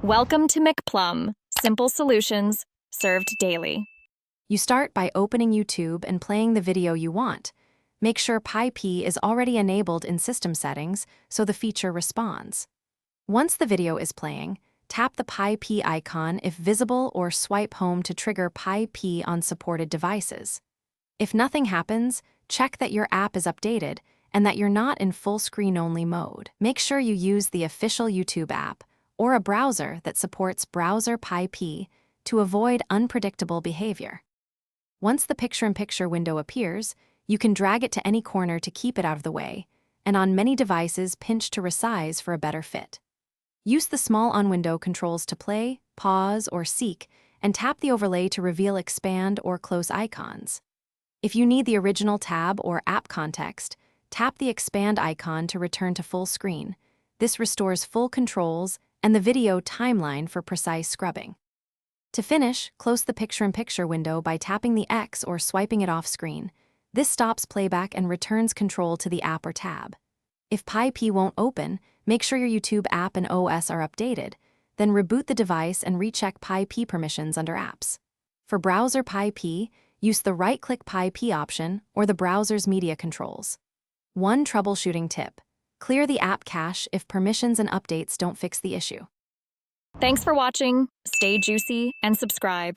Welcome to McPlum, simple solutions served daily. You start by opening YouTube and playing the video you want. Make sure PyP is already enabled in system settings so the feature responds. Once the video is playing, tap the PyP icon if visible or swipe home to trigger PyP on supported devices. If nothing happens, check that your app is updated and that you're not in full screen-only mode. Make sure you use the official YouTube app or a browser that supports browser PyP to avoid unpredictable behavior. Once the picture-in-picture window appears, you can drag it to any corner to keep it out of the way, and on many devices pinch to resize for a better fit. Use the small on-window controls to play, pause, or seek, and tap the overlay to reveal expand or close icons. If you need the original tab or app context, tap the expand icon to return to full screen. This restores full controls and the video timeline for precise scrubbing. To finish, close the picture-in-picture window by tapping the X or swiping it off screen. This stops playback and returns control to the app or tab. If PyP won't open, make sure your YouTube app and OS are updated, then reboot the device and recheck PyP permissions under Apps. For browser PyP, use the right-click PyP option or the browser's media controls. One troubleshooting tip: clear the app cache if permissions and updates don't fix the issue. Thanks for watching. Stay juicy and subscribe.